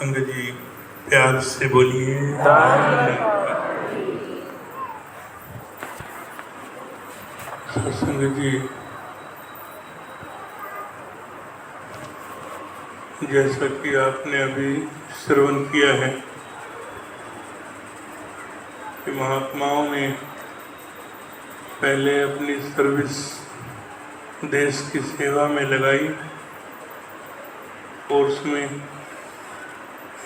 संगत जी प्यार से बोलिए। संगत जी, जैसा कि आपने अभी श्रवण किया है कि महात्माओं ने पहले अपनी सर्विस देश की सेवा में लगाई, कोर्स में,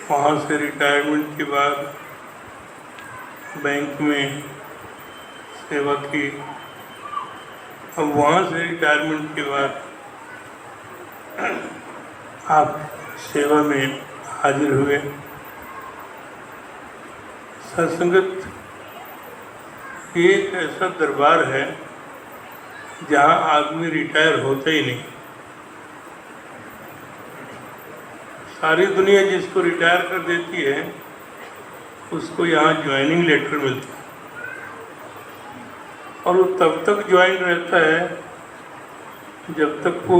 वहाँ से रिटायरमेंट के बाद बैंक में सेवा की। अब वहाँ से रिटायरमेंट के बाद आप सेवा में हाजिर हुए। सत्संगत ये एक ऐसा दरबार है जहाँ आदमी रिटायर होता ही नहीं। सारी दुनिया जिसको रिटायर कर देती है उसको यहाँ ज्वाइनिंग लेटर मिलता है और वो तब तक ज्वाइन रहता है जब तक वो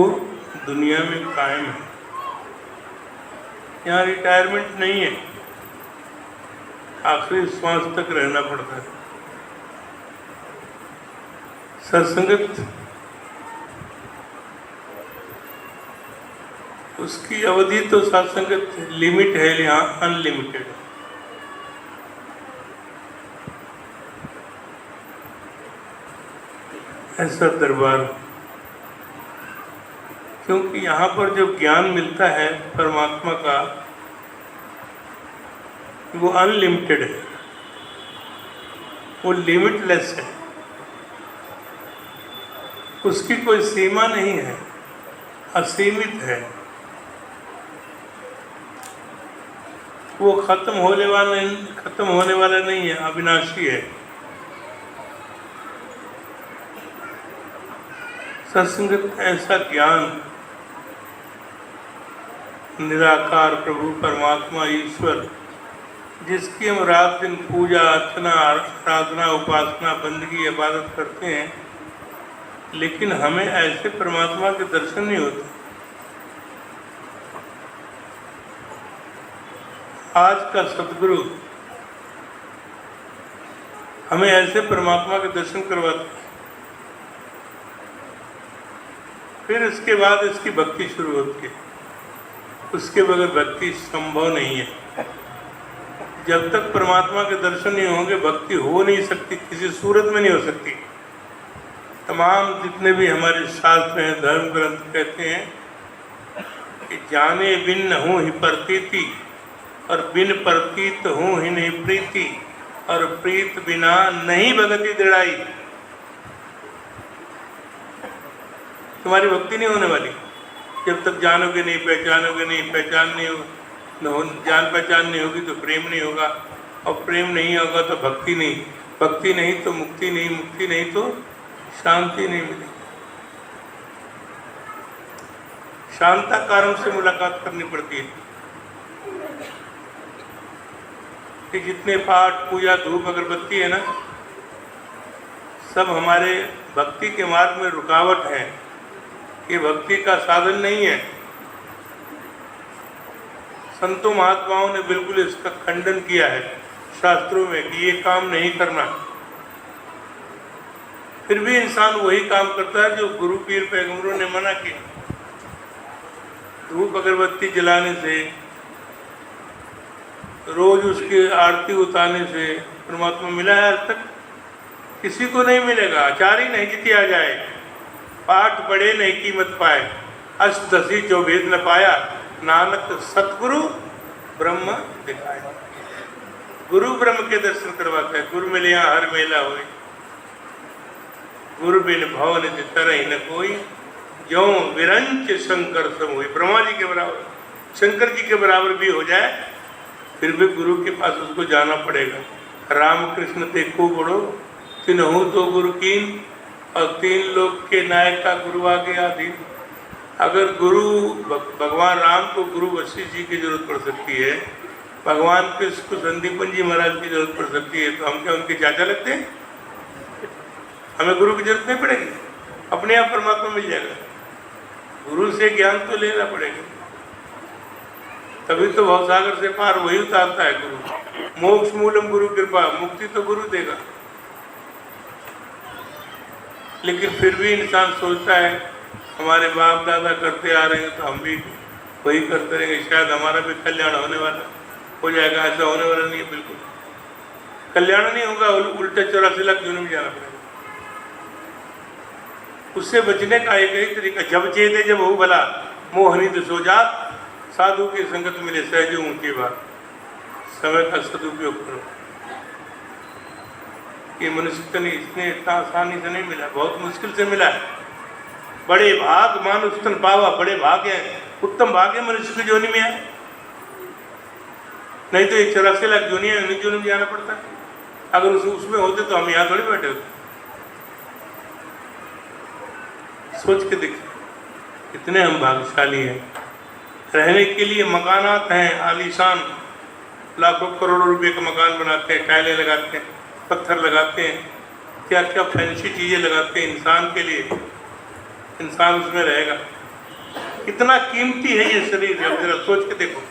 दुनिया में कायम है। यहाँ रिटायरमेंट नहीं है, आखिरी श्वास तक रहना पड़ता है। सत्संगत उसकी अवधि तो सत्संगत लिमिट है, यहाँ अनलिमिटेड है। ऐसा दरबार, क्योंकि यहाँ पर जो ज्ञान मिलता है परमात्मा का वो अनलिमिटेड है, वो लिमिटलेस है, उसकी कोई सीमा नहीं है, असीमित है। वो खत्म होने वाला नहीं है, अविनाशी है। सत्संगत ऐसा ज्ञान निराकार प्रभु परमात्मा ईश्वर, जिसकी हम रात दिन पूजा अर्चना आराधना उपासना बंदगी इबादत करते हैं, लेकिन हमें ऐसे परमात्मा के दर्शन नहीं होते। आज का सद्गुरु हमें ऐसे परमात्मा के दर्शन करवाते, फिर इसके बाद इसकी भक्ति शुरू होती है। उसके बगैर भक्ति संभव नहीं है। जब तक परमात्मा के दर्शन नहीं होंगे भक्ति हो नहीं सकती, किसी सूरत में नहीं हो सकती। तमाम जितने भी हमारे शास्त्र हैं, धर्म ग्रंथ कहते हैं कि जाने बिन न हूँ ही प्रतीति और बिन प्रतीत हूँ ही नहीं प्रीति और प्रीत बिना नहीं भगति दृढ़ाई। तुम्हारी भक्ति नहीं होने वाली जब तक जानोगे नहीं, पहचानोगे नहीं, जान पहचान नहीं होगी तो प्रेम नहीं होगा, और प्रेम नहीं होगा तो भक्ति नहीं, भक्ति नहीं तो मुक्ति नहीं, मुक्ति नहीं तो शांति नहीं मिलेगी। शांताकारम से मुलाकात करनी पड़ती है कि जितने पाठ पूजा धूप अगरबत्ती है ना, सब हमारे भक्ति के मार्ग में रुकावट है। ये भक्ति का साधन नहीं है। संतों महात्माओं ने बिल्कुल इसका खंडन किया है शास्त्रों में कि ये काम नहीं करना। फिर भी इंसान वही काम करता है जो गुरु पीर पैगंबरों ने मना किया। धूप अगरबत्ती जलाने से, रोज उसकी आरती उतारने से परमात्मा मिला है? आज तक किसी को नहीं मिलेगा। आचार्य नहीं जितिया जाए, पाठ पढ़े नहीं कीमत पाए, अष्टदशी जो भेद न पाया, नानक सतगुरु ब्रह्म दिखाए। गुरु ब्रह्म के दर्शन करवाता है। गुरु मिले यहाँ हर मेला होए, गुरु बिन भवन तरह न कोई, जो विरंच शंकर सम हुई। ब्रह्मा जी के बराबर, शंकर जी के बराबर भी हो जाए फिर भी गुरु के पास उसको जाना पड़ेगा। रामकृष्ण देखो बड़ो तिनहु तो गुरु कीन, और 3 लोग के नायक का गुरु आ गया दिन। अगर गुरु भगवान राम को गुरु वशिष्ठ जी की जरूरत पड़ सकती है, भगवान कृष्ण को संदीपन जी महाराज की जरूरत पड़ सकती है, तो हम क्या उनके चाचा लगते हैं? हमें गुरु की जरूरत नहीं पड़ेगी, अपने आप परमात्मा मिल जाएगा। गुरु से ज्ञान तो लेना पड़ेगा। तभी तो भवसागर से पार वही उतारता है गुरु। मोक्ष मूलम गुरु कृपा, मुक्ति तो गुरु देगा। लेकिन फिर भी इंसान सोचता है हमारे बाप दादा करते आ रहे हैं तो हम भी वही करते रहेंगे, शायद हमारा भी कल्याण होने वाला हो जाएगा। ऐसा होने वाला नहीं है, बिल्कुल कल्याण नहीं होगा, उल्टे 84 लाख जून में जाना पड़ेगा। उससे बचने का एक ही तरीका, जब चेते जब हो भला मोहनी तो सो जा, साधु की संगत मिले सहज ऊंची बात। समय का सदुपयोग करो। ये मनुष्य ने इसने इतना आसानी से नहीं मिला, बहुत मुश्किल से मिला है। बड़े भाग मानुष तन पावा, बड़े भाग है, उत्तम भाग है मनुष्य की जोनी में है। नहीं तो 84 लाख जोनी है, उन्हीं जोनी में जाना पड़ता है। अगर उसमें होते तो हम यहाँ थोड़ी बैठे होते। सोच के देखिए कितने हम भाग्यशाली हैं। रहने के लिए मकानात हैं आलीशान, लाखों करोड़ों रुपए का मकान बनाते हैं, टाइलें लगाते हैं, पत्थर लगाते हैं, क्या क्या फैंसी चीज़ें लगाते हैं इंसान के लिए। इंसान उसमें रहेगा। कितना कीमती है ये शरीर, जरा सोच के देखो।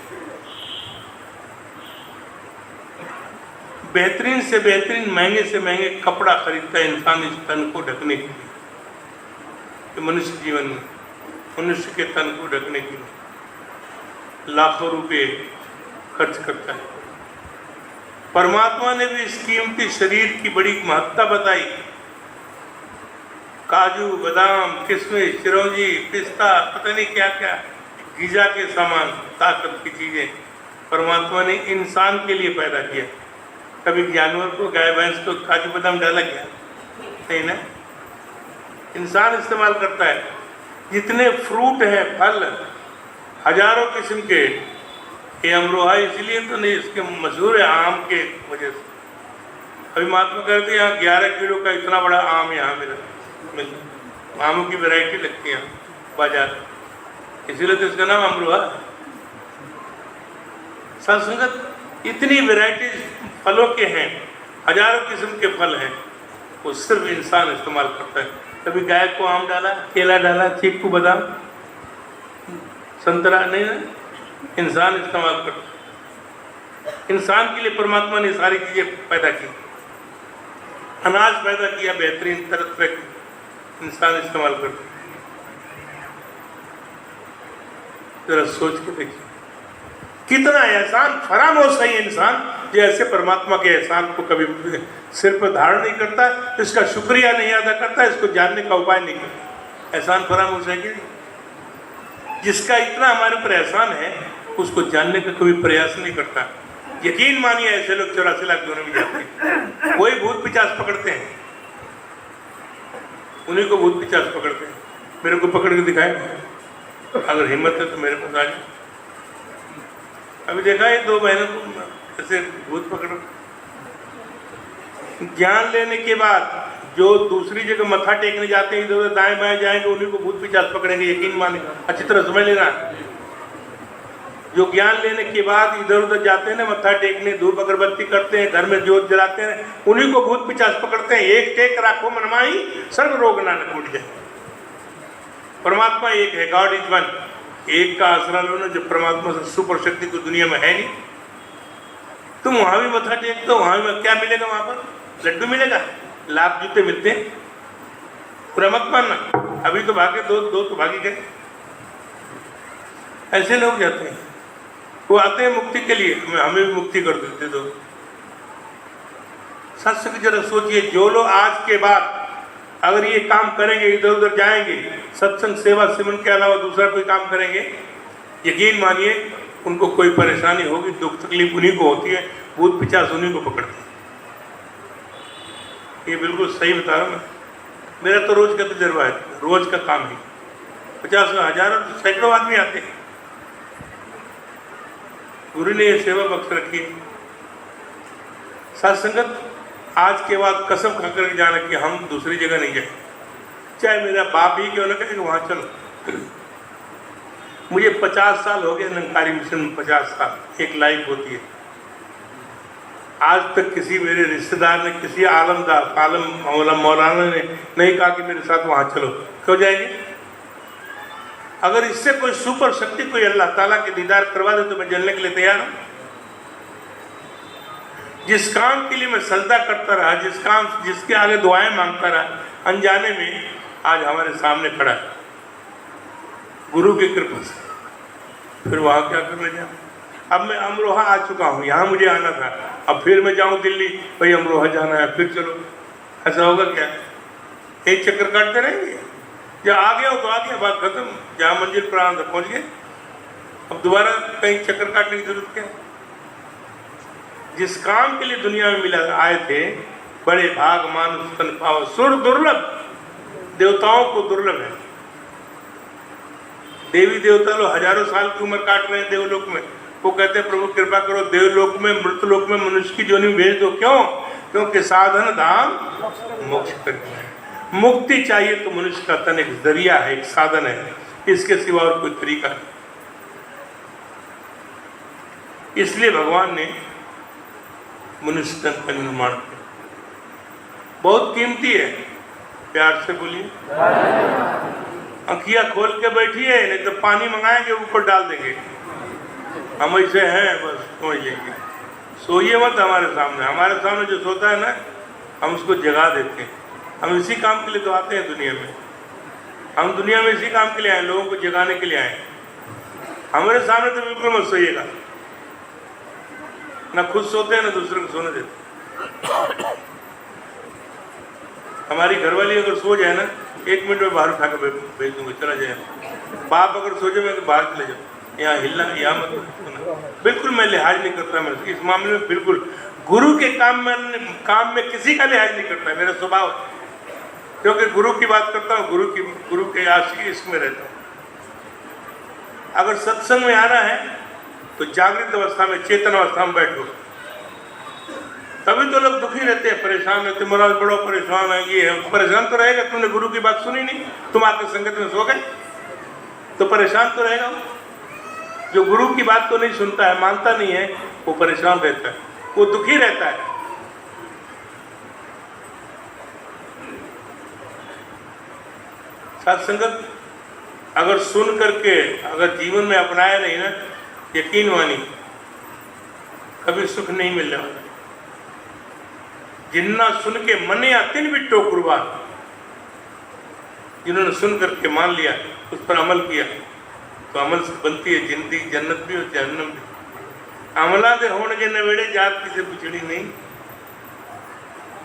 बेहतरीन से बेहतरीन, महंगे से महंगे कपड़ा खरीदता है इंसान इस तन को ढकने के लिए। तो मनुष्य जीवन में मनुष्य के तन को ढकने के लिए लाखों रुपए खर्च करता है। परमात्मा ने भी इस कीमती शरीर की बड़ी महत्ता बताई। काजू बादाम किशमिश चिरौंजी पिस्ता पता नहीं क्या क्या गिजा के सामान, ताकत की चीजें परमात्मा ने इंसान के लिए पैदा किया। कभी जानवर को, गाय भैंस को काजू बादाम डाला गया नहीं ना, इंसान इस्तेमाल करता है। जितने फ्रूट हैं, फल हजारों किस्म के, ये अमरोहा इसलिए तो नहीं, इसके मशहूर है आम के वजह से। अभी महात्मा कहते हैं यहाँ 11 किलो का इतना बड़ा आम यहाँ मिलता, आमों की वैरायटी लगती है बाजार, इसीलिए तो इसका नाम अमरोहा। संगत इतनी वैरायटी फलों के हैं, हजारों किस्म के फल हैं, वो सिर्फ इंसान इस्तेमाल करता है। कभी गाय को आम डाला, केला डाला, चीकू बादाम संतरा नहीं ना, इंसान इस्तेमाल करता। इंसान के लिए परमात्मा ने सारी चीजें पैदा की। अनाज पैदा किया बेहतरीन तरह तरह की, इंसान इस्तेमाल करता। जरा सोच के देखिए कितना एहसान फरामोश है इंसान, जो ऐसे परमात्मा के एहसान को कभी सिर पर धारण नहीं करता, इसका शुक्रिया नहीं अदा करता, इसको जानने का उपाय नहीं करता। एहसान फरामोश है कि जिसका इतना हमारे ऊपर एहसान है उसको जानने का कोई प्रयास नहीं करता। यकीन मानिए ऐसे लोग 84 लाख दोनों में जाते हैं, वही भूत पिचास पकड़ते हैं, उन्हीं को भूत पिचास पकड़ते हैं। मेरे को पकड़ के दिखाए, अगर हिम्मत है तो मेरे पास आ जाए। अभी देखा है 2 बहनों को ऐसे भूत पकड़। ज्ञान लेने के बाद जो दूसरी जगह मत्था टेकने जाते हैं, इधर उधर दाएं बाएं जाएंगे, उन्हीं को भूत पिचास पकड़ेंगे। यकीन माने, अच्छी तरह समझ लेना। जो ज्ञान लेने के बाद इधर उधर जाते हैं ना मत्था टेकने, धूप अगरबत्ती करते हैं, घर में जोत जलाते हैं, उन्हीं को भूत पिचास पकड़ते हैं। एक टेक राखो मनमाई, सर्व रोग नानक उठ जाए। परमात्मा एक है, गॉड इज वन। एक का आसरा लो ना, जब परमात्मा से सुपर शक्ति तो दुनिया में है नहीं। तुम वहां भी मत्था टेकते हो, वहां भी क्या मिलेगा? वहां पर लड्डू मिलेगा, लाभ जूते मिलते हैं। पूरा मत मानना, अभी तो भागे दो तो भागी गए। ऐसे लोग जाते हैं, वो आते हैं मुक्ति के लिए, हमें भी मुक्ति कर देते। तो सच से जरा सोचिए, जो लोग आज के बाद अगर ये काम करेंगे, इधर उधर जाएंगे, सत्संग सेवा सिमरन के अलावा दूसरा कोई काम करेंगे, यकीन मानिए उनको कोई परेशानी होगी, दुख तकलीफ उन्हीं को होती है, भूत पिचास उन्हीं को पकड़ते हैं। ये बिल्कुल सही बता रहा हूँ मैं, मेरा तो रोज का तजुर्बा है, रोज का काम है। 50 हजारों सैकड़ों आदमी आते हैं। गुरु ने ये सेवा बख्श रखी है। सत्संगत आज के बाद कसम खा कर जाना कि हम दूसरी जगह नहीं जाए, चाहे मेरा बाप ही क्यों ना कहे कि वहाँ चलो। मुझे 50 साल हो गए निरंकारी मिशन में, 50 साल एक लाइफ होती है। आज तक किसी मेरे रिश्तेदार ने, किसी आलम मौलाना ने नहीं कहा कि मेरे साथ वहाँ चलो। क्यों जाएंगे? अगर इससे कोई सुपर शक्ति कोई अल्लाह ताला के दीदार करवा दे तो मैं जलने के लिए तैयार हूं। जिस काम के लिए मैं सजदा करता रहा, जिसके आगे दुआएं मांगता रहा, अनजाने में आज हमारे सामने खड़ा है गुरु की कृपा से। फिर वहां क्या करने जाऊं? अब मैं अमरोहा आ चुका हूं, यहाँ मुझे आना था, अब फिर मैं जाऊं दिल्ली, भाई अमरोहा जाना है, फिर चलो, ऐसा होगा क्या? एक चक्कर काटते रहेंगे? जब आ गया हो तो आ गया, बात खत्म, जहाँ मंजिल पर आना था पहुंच गए, अब दोबारा कहीं चक्कर काटने की जरूरत क्या है? जिस काम के लिए दुनिया में मिला आए थे, बड़े भाग मानुष तन पाव, सुर दुर्लभ, देवताओं को दुर्लभ है। देवी देवता लोग हजारों साल की उम्र काट रहे हैं देवलोक में, वो कहते हैं प्रभु कृपा करो देवलोक में, मृतलोक में मनुष्य की जोनी भेज दो। क्यों? क्योंकि साधन धाम मोक्ष करना है। मुक्ति चाहिए तो मनुष्य का तन एक जरिया है, एक साधन है, इसके सिवा और कोई तरीका नहीं। इसलिए भगवान ने मनुष्य तन का निर्माण किया, बहुत कीमती है। प्यार से बोलिए, आँखियाँ खोल के बैठिए, नहीं तो पानी मंगाएंगे ऊपर डाल देंगे। हम ऐसे हैं, बस समझ लेंगे। सोइए मत हमारे सामने जो सोता है ना, हम उसको जगा देते हैं। हम इसी काम के लिए तो आते हैं दुनिया में, हम दुनिया में इसी काम के लिए आए, लोगों को जगाने के लिए आए। हमारे सामने तो बिल्कुल मत सोइएगा, ना खुद सोते हैं ना दूसरे को सोने देते। हमारी घरवाली अगर सो जाए ना, 1 मिनट में बाहर उठा कर भेज दूंगा, चला जाए। बाप अगर सो जाए, मैं बाहर चले जाऊँ, यहाँ हिलना, यहाँ मत। बिल्कुल मैं लिहाज नहीं करता, मैं इस मामले में बिल्कुल गुरु के काम में किसी का लिहाज नहीं करता, मेरा स्वभाव, क्योंकि गुरु की बात करता हूँ, गुरु के आशिक इसमें रहता हूँ। अगर सत्संग में आना है तो जागृत अवस्था में, चेतन अवस्था में बैठो, तभी तो लोग दुखी रहते हैं, परेशान रहते हैं, महाराज बड़ा परेशान है, ये है। परेशान तो रहेगा, तुमने गुरु की बात सुनी नहीं, तुम आके संगत में सो गए, तो परेशान तो रहेगा। जो गुरु की बात तो नहीं सुनता है, मानता नहीं है, वो परेशान रहता है, वो दुखी रहता है। साथ संगत अगर सुन करके अगर जीवन में अपनाया नहीं ना, यकीन मानी कभी सुख नहीं मिलने वाला। जिन्ना सुन के मन या तिन बिट्टो कुर्बान, जिन्होंने सुन करके मान लिया, उस पर अमल किया, तो अमल से बनती है जिंदगी, जन्नत भी और जहन्नम भी। अमला दे होने के नवेड़े जात किसी पिछड़ी नहीं।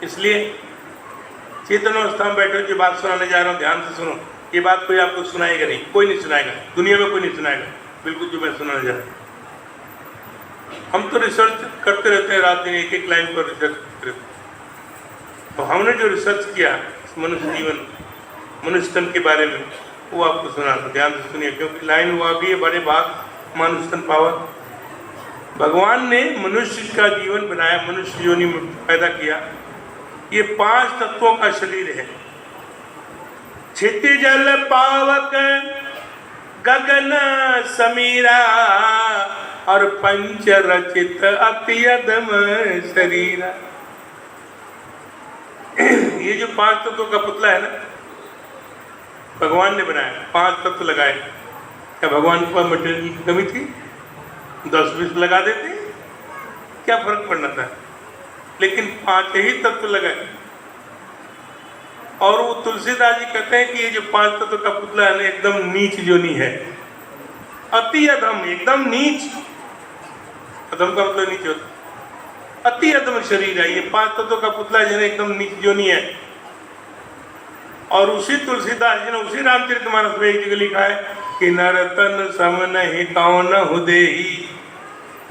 इसलिए चेतन अवस्था में बैठो, जो बात सुनाने जा रहा हूँ ध्यान से सुनो। ये बात कोई आपको सुनाएगा नहीं, कोई नहीं सुनाएगा, दुनिया में कोई नहीं सुनाएगा, बिल्कुल जो मैं सुनाने जा रहा हूँ। हम तो रिसर्च करते रहते हैं, रात दिन एक एक लाइन पर रिसर्च करते रहते हैं। तो हमने जो रिसर्च किया मनुष्य जीवन, मनुष्य तन के बारे में, वो आपको सुना, तो ध्यान से सुनिए, क्योंकि लाइन हुआ भी है, बड़े भाग मानुष तन पावा। भगवान ने मनुष्य का जीवन बनाया, मनुष्य योनि में पैदा किया। ये 5 तत्वों का शरीर है। क्षितिज जल पावक गगन समीरा और पंच रचित अति अदम शरीरा। ये जो 5 तत्वों का पुतला है ना, भगवान ने बनाया, 5 तत्व लगाए। क्या भगवान के पास मटेरियल की कमी थी? 10-20 लगा देते, क्या फर्क पड़ना था? लेकिन 5 ही तत्व लगाए। और वो तुलसीदास जी कहते हैं कि ये जो 5 तत्व का पुतला है ना, एकदम नीच योनि है, अति अधम, एकदम नीच। अधम का मतलब नीच होता, अति अधम शरीर है। ये 5 तत्व का पुतला जो है एकदम नीच योनि है। और उसी तुलसीदास जी ने उसी रामचरितमानस में एक जगह लिखा है कि नर्तन सम नहीं कौन हुदेही।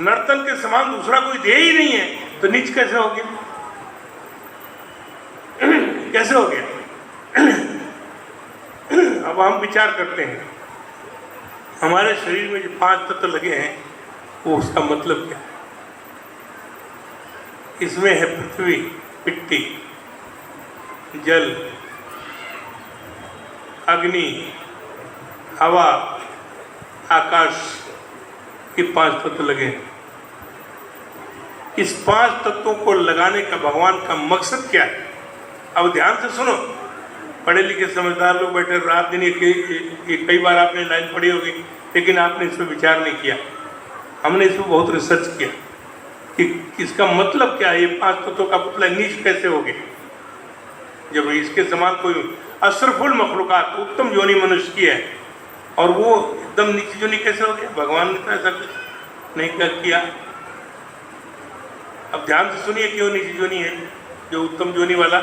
नर्तन के समान दूसरा कोई दे ही नहीं है, तो नीच कैसे हो गया? कैसे हो गया? अब हम विचार करते हैं, हमारे शरीर में जो 5 तत्व लगे हैं, वो उसका मतलब क्या है? इसमें है पृथ्वी, मिट्टी, जल, अग्नि, हवा, आकाश, ये 5 तत्व लगे हैं। इस 5 तत्वों को लगाने का भगवान का मकसद क्या है? अब ध्यान से सुनो। पढ़े लिखे समझदार लोग बैठे रात दिन ये कई बार आपने लाइन पढ़ी होगी, लेकिन आपने इस पर विचार नहीं किया। हमने इस पर बहुत रिसर्च किया कि इसका मतलब क्या है, ये 5 तत्वों का पुतला नीच कैसे हो गया, जब इसके समान कोई अशरफुल मखलूकात उत्तम योनि मनुष्य की है और वो एकदम नीच योनि कैसे हो गया। भगवान ने तो ऐसा कुछ नहीं किया। अब ध्यान से सुनिए क्यों नीच योनि है, जो उत्तम योनि वाला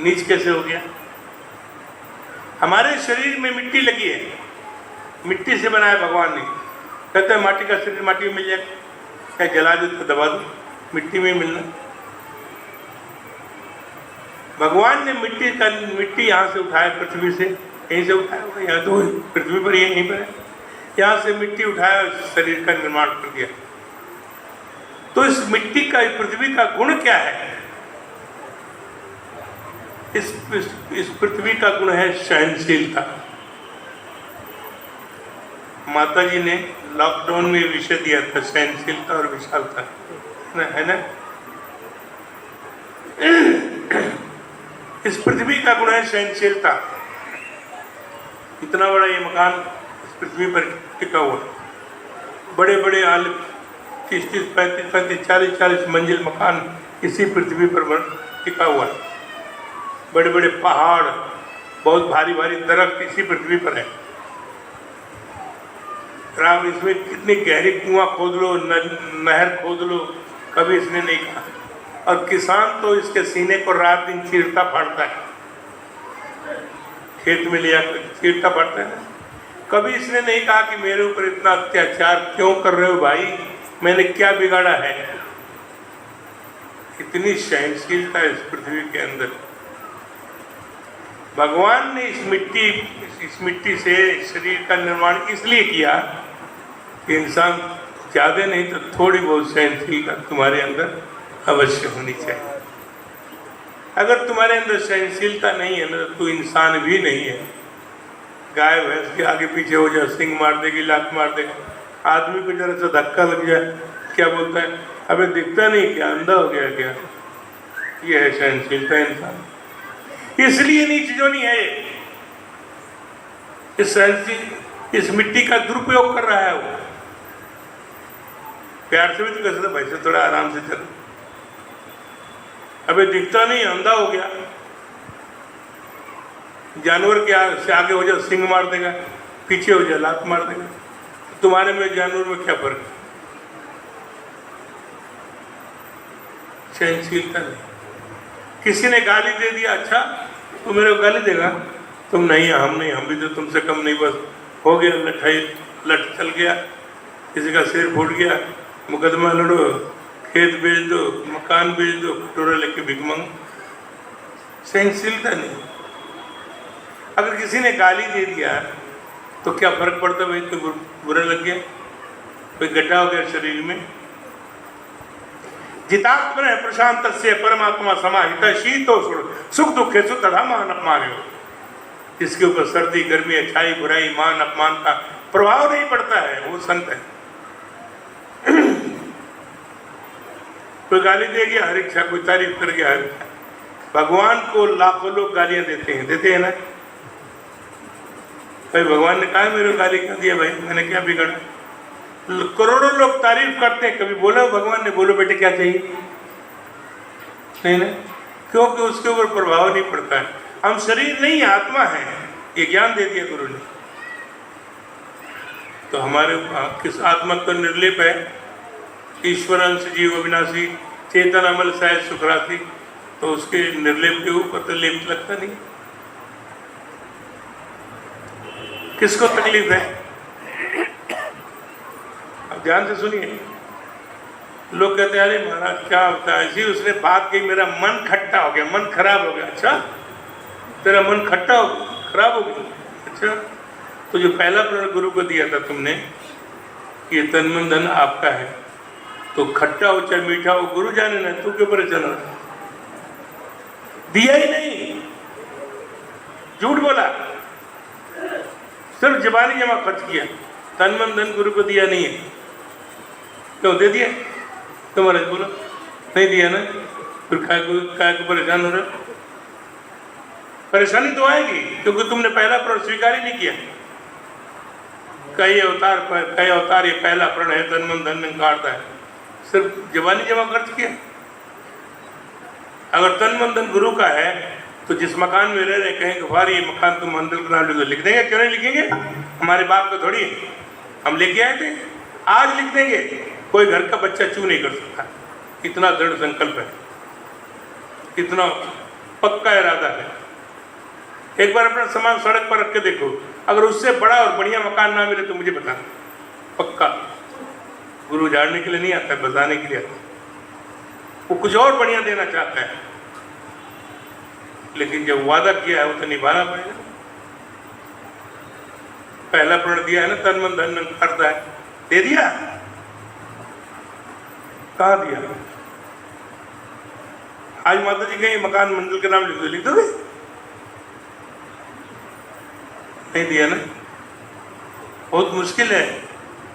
नीच कैसे हो गया। हमारे शरीर में मिट्टी लगी है, मिट्टी से बनाया भगवान ने। कहते हैं माटी का शरीर माटी में मिल जाए, क्या जला दो तो दबा दो, मिट्टी में मिलना। भगवान ने मिट्टी यहाँ से उठाया, पृथ्वी से यहीं से उठाया होगा, यहाँ तो पृथ्वी पर यहीं पर है, यहाँ से मिट्टी उठाया, शरीर का निर्माण कर दिया। तो इस मिट्टी का, पृथ्वी का गुण क्या है? इस पृथ्वी का गुण है सहनशीलता। माता जी ने लॉकडाउन में विषय दिया था, सहनशीलता और विशालता, है ना? इस पृथ्वी का गुण है सहनशीलता। इतना बड़ा ये मकान इस पृथ्वी पर टिका हुआ, बड़े बड़े 30-30, 35-35, 40-40 मंजिल मकान इसी पृथ्वी पर टिका हुआ है। बड़े बड़े पहाड़, बहुत भारी भारी दरख्त इसी पृथ्वी पर है। राम, इसमें कितनी गहरी कुआं खोद लो, नहर खोद लो, कभी इसने नहीं कहा। और किसान तो इसके सीने को रात दिन चीरता फाड़ता है, खेत में लिया चीरता फाड़ता है। कभी इसने नहीं कहा कि मेरे ऊपर इतना अत्याचार क्यों कर रहे हो भाई, मैंने क्या बिगाड़ा है। इतनी सहनशीलता है इस पृथ्वी के अंदर। भगवान ने इस मिट्टी से शरीर का निर्माण इसलिए किया कि इंसान ज़्यादा नहीं तो थोड़ी बहुत सहनशीलता तुम्हारे अंदर अवश्य होनी चाहिए। अगर तुम्हारे अंदर सहनशीलता नहीं है ना, तो तू इंसान भी नहीं है। गाय भैंस के आगे पीछे हो जाए, सिंग मार देगी, लात मार देगा। आदमी को जरा सा धक्का लग जाए, क्या बोलता है, अबे दिखता नहीं क्या, अंधा हो गया क्या? ये है सहनशीलता इंसान। इसलिए नीच योनि है इस मिट्टी का दुरुपयोग कर रहा है वो। प्यार से भी तो कह सकते भाई से थोड़ा आराम से चलो, अबे दिखता नहीं, अंधा हो गया। जानवर के से आगे हो जाए, सिंग मार देगा, पीछे हो जाए, लात मार देगा। तुम्हारे में जानवर में क्या फर्क? सहनशीलता नहीं। किसी ने गाली दे दिया, अच्छा तो मेरे को गाली देगा, तुम नहीं, हम नहीं, हम भी तो तुमसे कम नहीं, बस हो गया, लट चल गया, किसी का सिर फूट गया, मुकदमा लड़ो, खेत बेच दो, मकान बेच दो, कटोरा लेके भिख मांगो। सहनशीलता नहीं। अगर किसी ने गाली दे दिया तो क्या फर्क पड़ता भाई, तो बुरा लग गया, कोई गड्ढा हो गया शरीर में। जितात्मन प्रशांत से परमात्मा समाहित शीतोष्ण सुख दुखे सुख तथा मान अपमान। जिसके ऊपर सर्दी गर्मी अच्छाई बुराई मान अपमान का प्रभाव नहीं पड़ता है, वो संत है। कोई गाली दे गया हर इच्छा, कोई तारीफ कर गया हर इच्छा। भगवान को लाखों लोग गालियां देते हैं ना। भाई भगवान ने कहा मेरे को गाली क्यों दिया, भाई मैंने क्या बिगड़ा? करोड़ों लोग तारीफ करते हैं, कभी बोला भगवान ने, बोलो बेटे क्या चाहिए? नहीं ना, क्योंकि उसके ऊपर प्रभाव नहीं पड़ता है। हम शरीर नहीं आत्मा है, ये ज्ञान दे दिया गुरु ने। तो हमारे किस आत्मा तो निर्लेप है, ईश्वर अंश जीव अविनाशी चेतन अमल सहज सुखराशि, तो उसके निर्लेप के ऊपर तो लेप लगता नहीं। किसको तकलीफ है? अब ध्यान से सुनिए। लोग कहते हैं अरे महाराज क्या होता है, ऐसी उसने बात की, मेरा मन खट्टा हो गया, मन खराब हो गया। अच्छा तेरा मन खट्टा हो खराब हो गया? अच्छा तो जो पहला प्रण गुरु को दिया था तुमने, ये तन मन धन आपका है, तो खट्टा हो चाहे मीठा हो गुरु जाने ना, तू क्यों परेशान हो? दिया ही नहीं, झूठ बोला, सिर्फ जबानी जमा खर्च किया, तन मन धन गुरु को दिया नहीं है। क्यों दे दिया? तुम्हारे बोलो नहीं दिया ना, फिर काय को परेशान हो रहा? परेशानी तो आएगी, क्योंकि तुमने पहला प्रण स्वीकार ही नहीं किया। कई अवतार ये पहला प्रण है, तन मन धन निकालता है, सिर्फ जवानी जमा खर्च किया। अगर तन मन धन गुरु का है तो जिस मकान में रह रहे कहेंगे भारी ये मकान तुम मंदिर का नाम लिख देंगे, क्यों नहीं लिखेंगे? हमारे बाप का थोड़ी हम लेके आए थे, आज लिख देंगे। कोई घर का बच्चा चू नहीं कर सकता, इतना दृढ़ संकल्प है, इतना पक्का इरादा है। एक बार अपना सामान सड़क पर रख के देखो, अगर उससे बड़ा और बढ़िया मकान ना मिले तो मुझे बताना। पक्का गुरु झाड़ने के लिए नहीं आता है, बजाने के लिए आता है। वो कुछ और बढ़िया देना चाहता है, लेकिन जब वादा किया है वो तो निभाना पड़ेगा। पहला प्रण दिया है ना, तन मन धन करता है, दे दिया। कहाँ दिया? आज माता जी कहीं मकान मंदिर के नाम लिख दोगे? नहीं दिया ना। बहुत मुश्किल है,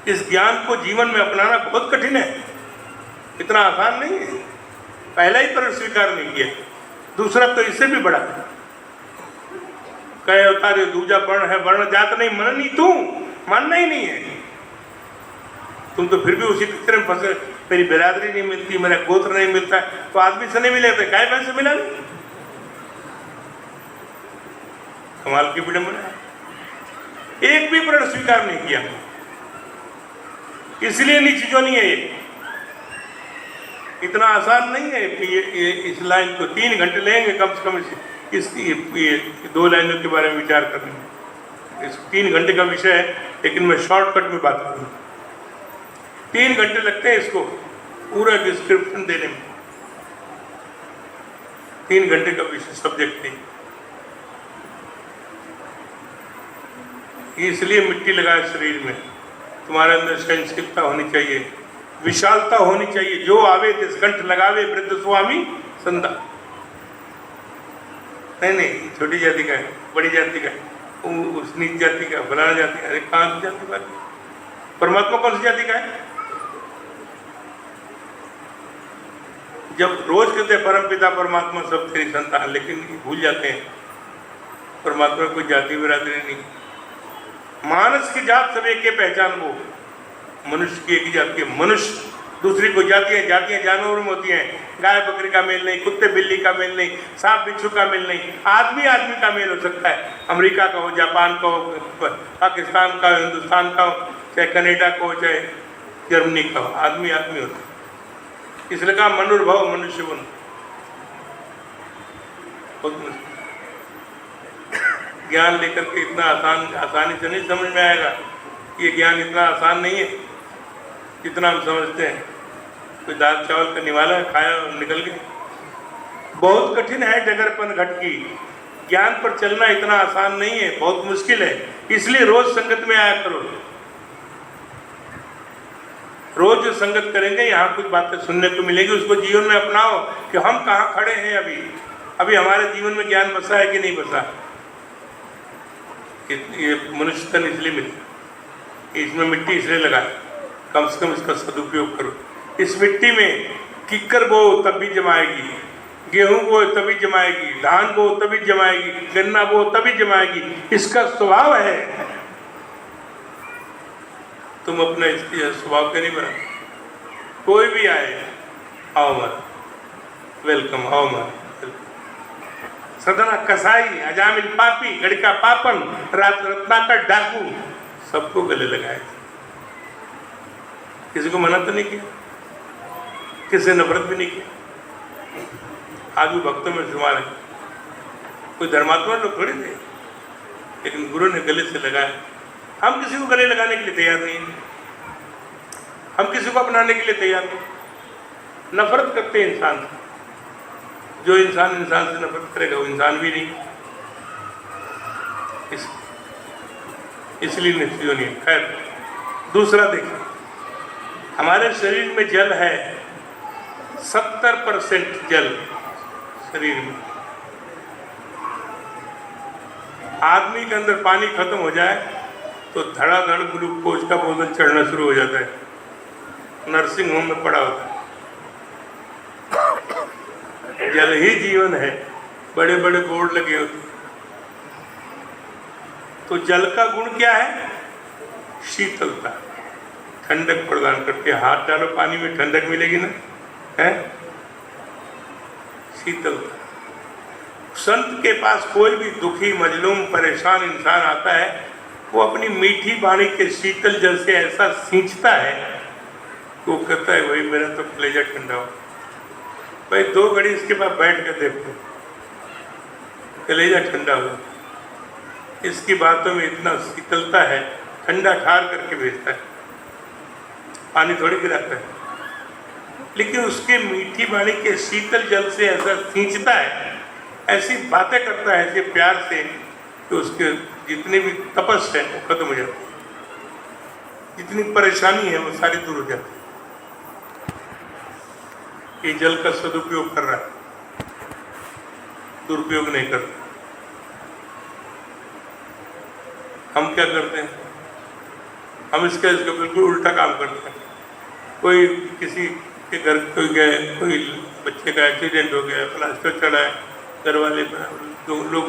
इस ज्ञान को जीवन में अपनाना बहुत कठिन है, इतना आसान नहीं है। पहला ही प्रण स्वीकार नहीं किया, दूसरा तो इससे भी बड़ा है। कहे अवतार दूजा वर्ण है, वर्ण जात नहीं मन नहीं, तू मानना ही नहीं है। तुम तो फिर भी उसी पिक्चर में फंसे, मेरी बिरादरी नहीं मिलती, मेरा गोत्र नहीं मिलता, तो आदमी से नहीं मिले थे, गाय भैंस से मिला नहीं। कमाल की विडंबना है, एक भी प्रण स्वीकार नहीं किया, इसलिए नीची जो नहीं है। ये इतना आसान नहीं है कि ये इस लाइन को 3 घंटे लेंगे कम से कम ये 2 लाइनों के बारे में विचार करने। इस 3 घंटे का विषय है, लेकिन मैं शॉर्टकट में बात करूँ। 3 घंटे लगते हैं इसको पूरा डिस्क्रिप्शन देने में। 3 घंटे का विषय सब्जेक्ट नहीं, इसलिए मिट्टी लगाए शरीर में। तुम्हारे अंदर सहनशीलता होनी चाहिए, विशालता होनी चाहिए। जो आवे तिस कंठ लगावे वृद्ध स्वामी संदा। नहीं, छोटी जाति का है, बड़ी जाति का है, उस नीच जाति का, फलाना जाति का। अरे कहाँ की जाति बात? परमात्मा कौन सी जाति का है? जब रोज कहते हैं परम पिता परमात्मा सब तेरी संतान, लेकिन भूल जाते हैं परमात्मा कोई जाति बिरादरी नहीं। मानस की जात सब एक के पहचान वो, मनुष्य की एक ही जाति है। मनुष्य दूसरी कोई जातियाँ जानवरों में होती हैं, गाय बकरी का मेल नहीं, कुत्ते बिल्ली का मेल नहीं, सांप बिच्छू का मेल नहीं। आदमी का मेल हो सकता है, अमेरिका का हो, जापान का हो, पाकिस्तान का, हिंदुस्तान का हो, चाहे कनाडा का हो, चाहे जर्मनी का हो, आदमी होता है। इसलिए कहा मनुर्भव मनुष्य बनो। बहुत मुश्किल ज्ञान लेकर के इतना आसानी से नहीं समझ में आएगा। ये ज्ञान इतना आसान नहीं है जितना हम समझते हैं। कोई दाल चावल का निवाला खाया और निकल गया। बहुत कठिन है डगरपन घटकी। ज्ञान पर चलना इतना आसान नहीं है, बहुत मुश्किल है। इसलिए रोज संगत में आया करो। रोज जो संगत करेंगे यहाँ कुछ बातें सुनने को मिलेगी, उसको जीवन में अपनाओ कि हम कहाँ खड़े हैं अभी हमारे जीवन में ज्ञान बसा है कि नहीं बसा। ये मनुष्य तन इसलिए मिले, इसमें मिट्टी इसलिए लगाए, कम से कम इसका सदुपयोग करो। इस मिट्टी में किक्कर बो तभी जमाएगी, गेहूं बो तभी जमाएगी, धान बो तभी जमाएगी, गन्ना बो तभी जमाएगी। इसका स्वभाव है। तुम अपना इसके स्वभाव के नहीं बना। कोई भी आए, आओ मत, वेलकम, आओ मत। सदना कसाई, अजामिल पापी, गड़का पापन, रत्नाकर डाकू, सबको गले लगाए। किसी को मना तो नहीं किया, किसी नफरत भी नहीं किया। आज भी भक्तों में शुमार है। कोई धर्मात्मा लोग थोड़े थे, लेकिन गुरु ने गले से लगाया। हम किसी को गले लगाने के लिए तैयार नहीं हैं, हम किसी को अपनाने के लिए तैयार नहीं। नफरत करते हैं इंसान से। जो इंसान से नफरत करेगा वो इंसान भी नहीं। इसलिए नित्य नहीं। खैर, दूसरा देखिए, हमारे शरीर में जल है, 70% जल शरीर में। आदमी के अंदर पानी खत्म हो जाए तो धड़ाधड़ ग्लूकोज का बोतल चढ़ना शुरू हो जाता है, नर्सिंग होम में पड़ा होता है। जल ही जीवन है, बड़े बड़े बोर्ड लगे होते हैं। तो जल का गुण क्या है? शीतलता, ठंडक प्रदान करती है। हाथ डालो पानी में, ठंडक मिलेगी ना, है? शीतलता। संत के पास कोई भी दुखी, मजलूम, परेशान इंसान आता है, वो अपनी मीठी वाणी के शीतल जल से ऐसा सींचता है कि वो कहता है भाई मेरा तो कलेजा ठंडा हो। भाई 2 घड़ी इसके पास बैठ कर देखो, कलेजा ठंडा हो। इसकी बातों में इतना शीतलता है, ठंडा ठार करके भेजता है, पानी थोड़ी गिराता है। लेकिन उसके मीठी वाणी के शीतल जल से ऐसा सींचता है, ऐसी बातें करता है ऐसे प्यार से कि उसके जितनी भी तपस है वो खत्म हो जाती है, जितनी परेशानी है वो सारी दूर हो जाती है। ये जल का सदुपयोग कर रहा है, दुरुपयोग नहीं कर रहा। हम क्या करते हैं? हम इसका बिल्कुल उल्टा काम करते हैं। कोई किसी के घर कोई गए, कोई बच्चे का एक्सीडेंट हो गया, प्लास्टर चढ़ा है, घर वाले लोग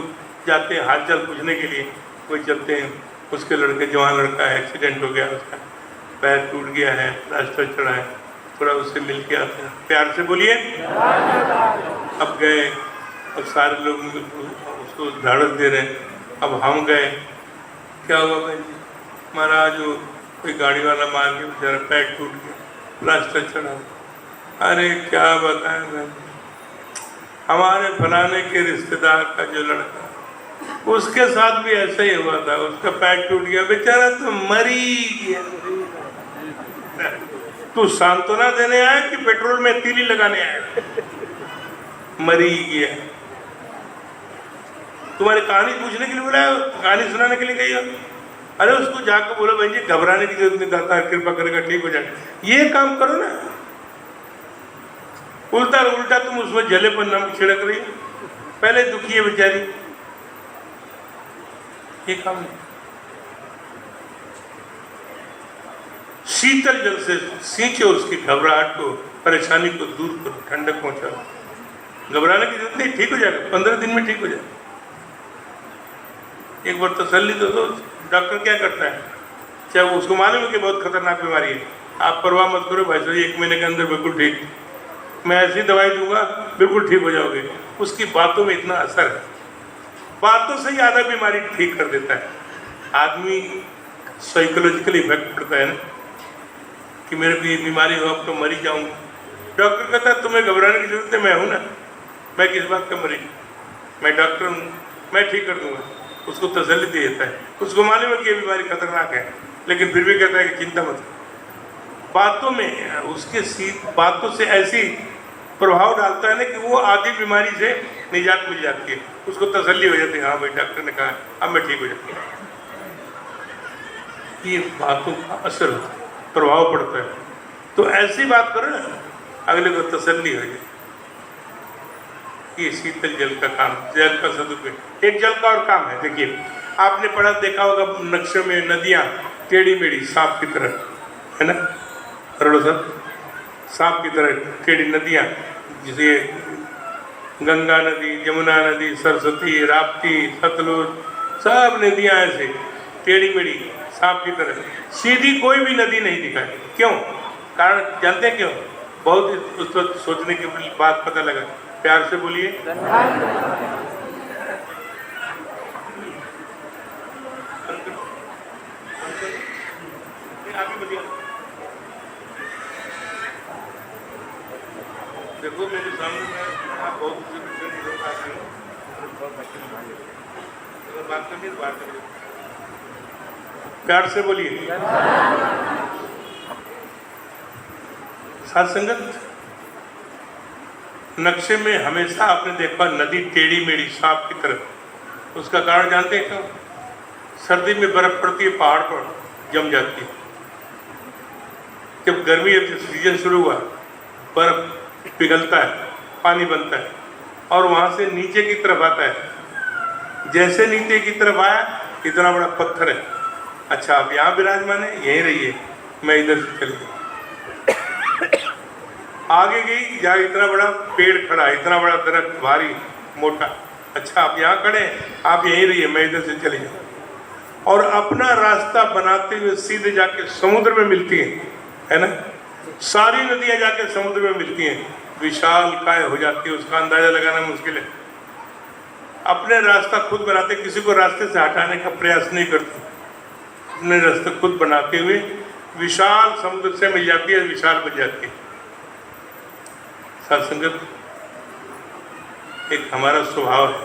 जाते हैं हाल चाल पूछने के लिए, कोई चलते हैं, उसके लड़के, जवान लड़का है, एक्सीडेंट हो गया, उसका पैर टूट गया है, प्लास्टर चढ़ा है, थोड़ा उससे मिल के आते हैं, प्यार से बोलिए। अब गए, अब सारे लोग उसको ढाढ़स दे रहे हैं। अब हम गए, क्या हुआ भाई जी? महाराज वो कोई गाड़ी वाला मार के बेचारा पैर टूट गया, प्लास्टर चढ़ा। अरे क्या बताएं भाई, हमारे फलाने के रिश्तेदार का जो लड़का, उसके साथ भी ऐसा ही हुआ था, उसका पैर टूट गया, बेचारा तो मरी गया। तू सांत्वना देने आया कि पेट्रोल में तीली लगाने आया? मरी गया। तुम्हारी कहानी पूछने के लिए बुलाया, कहानी सुनाने के लिए गई हो? अरे उसको जाकर बोलो भाई जी घबराने की जरूरत नहीं, दाता कृपा करेगा ठीक हो जाए। ये काम करो ना, उल्टा उल्टा तुम उसमें जले पर नमक छिड़क रही हो, पहले दुखी है बेचारी। ये काम नहीं। शीतल जल से सींचो उसकी घबराहट को, परेशानी को दूर करो, ठंडक पहुंचाओ। घबराने की जरूरत नहीं, ठीक हो जाएगा, 15 दिन में ठीक हो जाएगा। एक बार तसल्ली दो। डॉक्टर क्या करता है, चाहे उसको मालूम है कि बहुत खतरनाक बीमारी है, आप परवाह मत करो भाई साहब, 1 महीने के अंदर बिल्कुल ठीक, मैं ऐसी दवाई दूंगा बिल्कुल ठीक हो जाओगे। उसकी बातों में इतना असर है, बातों से ही आधा बीमारी ठीक कर देता है। आदमी साइकोलॉजिकल इफेक्ट पड़ता है ना कि मेरे को ये बीमारी हो, अब तो मरी जाऊंगा। डॉक्टर कहता है तुम्हें घबराने की जरूरत है, मैं हूं ना, मैं किस बात का मरी, मैं डॉक्टर हूँ, मैं ठीक कर दूंगा। उसको तसल्ली दे देता है। उसको मालूम है कि ये बीमारी खतरनाक है, लेकिन फिर भी कहता है कि चिंता मत। बातों में उसके बातों से ऐसी प्रभाव डालता है ना कि वो आधी बीमारी से निजात मिल जाती है, उसको तसल्ली हो जाती है, हाँ भाई डॉक्टर ने कहा अब मैं ठीक हो जाती हूँ। ये बातों का असर होता है, प्रभाव पड़ता है। तो ऐसी बात करो ना, अगले को तसल्ली हो जाए। ये शीतल जल का काम, जल का सदुपयोग। एक जल का और काम है, देखिए आपने पढ़ा देखा होगा नक्शे में, नदियाँ टेढ़ी मेढ़ी सांप की तरह, है ना, करोड़ों सब सांप की तरह टेढ़ी नदियाँ, जिसे गंगा नदी, यमुना नदी, सरस्वती, राप्ती, सतलुज, सब नदियाँ ऐसे टेढ़ी मेढ़ी सांप की तरह। सीधी कोई भी नदी नहीं दिखाई। क्यों? कारण जानते हैं क्यों? बहुत उस वक्त सोचने के बाद पता लगा। प्यार से बोलिए। देखो मेरे सामने मैं बहुत बात करनी बात करिए, प्यार से बोलिए। साथ संगत, नक्शे में हमेशा आपने देखा नदी टेढ़ी मेढ़ी सांप की तरह। उसका कारण जानते हैं क्यों? सर्दी में बर्फ पड़ती है, पहाड़ पर जम जाती है। जब गर्मी सीजन शुरू हुआ, बर्फ पिघलता है, पानी बनता है और वहां से नीचे की तरफ आता है। जैसे नीचे की तरफ आया, इतना बड़ा पत्थर है, अच्छा आप यहाँ विराजमान है, यहीं रहिए, मैं इधर से चली गई। आगे गई, जहाँ इतना बड़ा पेड़ खड़ा, इतना बड़ा दरख्त भारी मोटा, अच्छा आप यहाँ खड़े, आप यहीं रहिए, मैं इधर से चली जाऊँ। और अपना रास्ता बनाते हुए सीधे जाके समुद्र में मिलती है ना। सारी नदियां जाके समुद्र में मिलती हैं, विशाल काय हो जाती है, उसका अंदाजा लगाना मुश्किल है। अपने रास्ता खुद बनाते, किसी को रास्ते से हटाने का प्रयास नहीं करते, अपने रास्ते खुद बनाते हुए विशाल समुद्र से मिल जाती है, विशाल बन जाती है। सत्संगत एक हमारा स्वभाव है।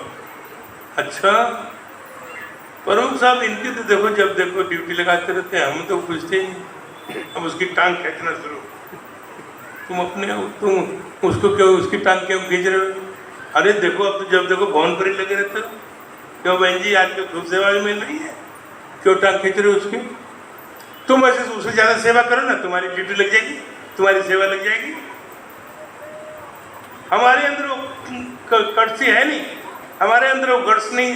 अच्छा प्रमुख साहब इनकी तो देखो जब देखो ड्यूटी लगाते रहते हैं, हम तो पूछते ही नहीं, हम उसकी टांग खींचना शुरू। तुम उसको क्यों, उसकी टांग क्यों खींच रहे हो? अरे देखो अब तो जब देखो भवन पर ही लगे रहते हो। क्यों बहन जी आज तो खूब सेवा मिल रही है, क्यों टांग खींच रहे हो उसकी? तुम ऐसे उससे ज़्यादा सेवा करो ना, तुम्हारी ड्यूटी लग जाएगी, तुम्हारी सेवा लग जाएगी। हमारे अंदर वो कर्सी है नहीं, हमारे अंदर वो गर्स नहीं।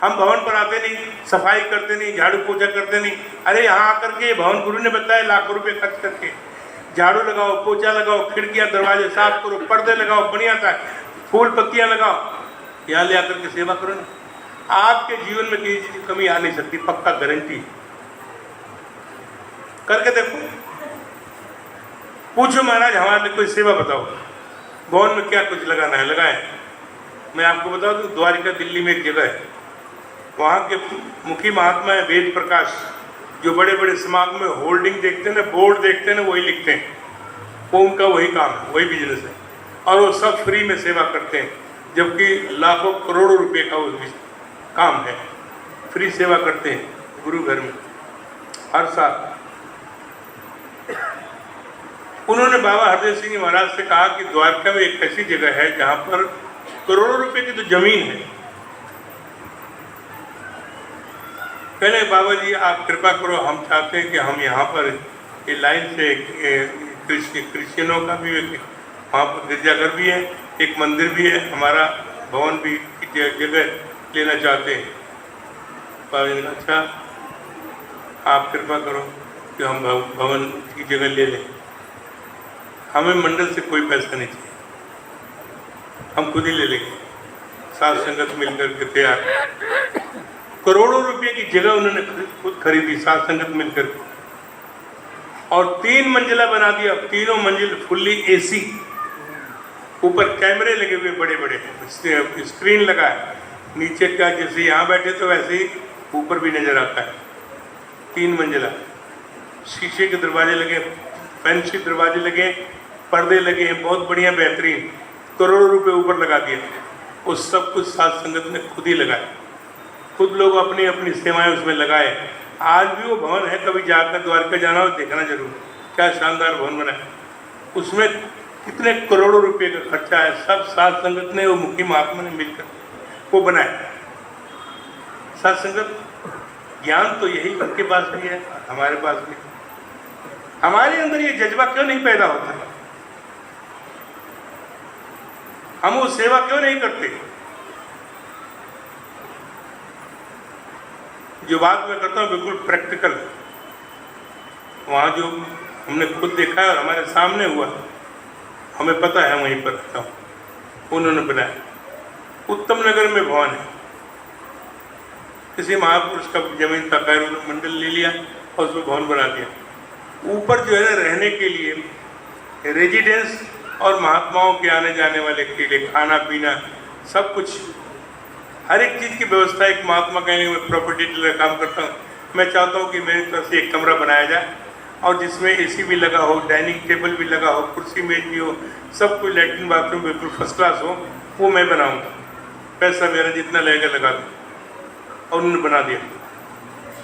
हम भवन पर आते नहीं, सफाई करते नहीं, झाड़ू पोछा करते नहीं। अरे यहाँ आकर के भवन गुरु ने बताया लाखों रुपए खर्च करके झाड़ू लगाओ, पोछा लगाओ, खिड़कियाँ दरवाजे साफ करो, पर्दे लगाओ, बढ़िया था, फूल पत्तियाँ लगाओ, यहाँ ले आकर के सेवा करो ना। आपके जीवन में किसी चीज की कमी आ नहीं सकती, पक्का गारंटी। करके देखो, पूछो महाराज हमारे लिए कोई सेवा बताओ, भवन में क्या कुछ लगाना है लगाए। मैं आपको बता दूं, द्वारिका दिल्ली में एक जगह है, वहाँ के मुखी महात्मा है वेद प्रकाश, जो बड़े बड़े समागम में होल्डिंग देखते हैं ना, बोर्ड देखते हैं ना, वही लिखते हैं। वो उनका वही काम है, वही बिजनेस है, और वो सब फ्री में सेवा करते हैं, जबकि लाखों करोड़ों रुपए का वो काम है। फ्री सेवा करते हैं गुरु घर में हर साल। उन्होंने बाबा हरदेव सिंह महाराज से कहा कि द्वारका में एक ऐसी जगह है जहाँ पर करोड़ों रुपए की तो जमीन है। कहने बाबा जी आप कृपा करो, हम चाहते हैं कि हम यहाँ पर ये लाइन से क्रिश्चियनों का भी वहाँ पर गिरजाघर भी है, एक मंदिर भी है, हमारा भवन भी जगह लेना चाहते हैं। बाबा जी ने कहा अच्छा आप कृपा करो कि हम भवन की जगह ले लें, हमें मंडल से कोई पैसा नहीं चाहिए, हम खुद ही ले लेंगे, साथ संगत मिलकर के तैयार। करोड़ों रुपए की जगह उन्होंने खुद खरीदी साथ संगत मिलकर के, और 3 मंजिला बना दिया। तीनों मंजिल फुल्ली एसी, ऊपर कैमरे लगे हुए बड़े बड़े, स्क्रीन लगा है, नीचे का जैसे यहाँ बैठे तो वैसे ही ऊपर भी नजर आता है। 3 मंजिला, शीशे के दरवाजे लगे, फैंसी दरवाजे लगे, पर्दे लगे हैं, बहुत बढ़िया बेहतरीन। करोड़ों रुपए ऊपर लगा दिया। उस सब कुछ साथ संगत ने खुद ही लगाया, खुद लोग अपनी अपनी सेवाएं उसमें लगाए। आज भी वो भवन है, कभी जाकर द्वारका जाना हो देखना जरूर, क्या शानदार भवन बना है। उसमें कितने करोड़ों रुपए का खर्चा है, सब साथ संगत ने, वो मुखी महात्मा ने मिलकर वो बनाया। साथ संगत ज्ञान तो यही उनके पास भी है, हमारे पास भी। हमारे अंदर ये जज्बा क्यों नहीं पैदा होता? हम वो सेवा क्यों नहीं करते? जो बात मैं करता हूँ बिल्कुल प्रैक्टिकल, वहाँ जो हमने खुद देखा है और हमारे सामने हुआ, हमें पता है, वहीं पर रहता हूँ, उन्होंने बनाया। उत्तम नगर में भवन है, किसी महापुरुष का जमीन था, खैर उन्होंने मंडल ले लिया और उसमें भवन बना दिया। ऊपर जो है ना रहने के लिए रेजिडेंस और महात्माओं के आने जाने वाले के लिए खाना पीना सब कुछ, हर एक चीज़ की व्यवस्था। एक महात्मा कहने मैं प्रॉपर्टी डीलर काम करता हूँ, मैं चाहता हूँ कि मेरी तरफ से एक कमरा बनाया जाए और जिसमें एसी भी लगा हो, डाइनिंग टेबल भी लगा हो, कुर्सी मेज भी हो, सब कुछ, लैट्रिन बाथरूम बिल्कुल फर्स्ट क्लास हो, वो मैं बनाऊँगा, पैसा मेरा जितना लगेगा लगा दूँ। और उन्होंने बना दिया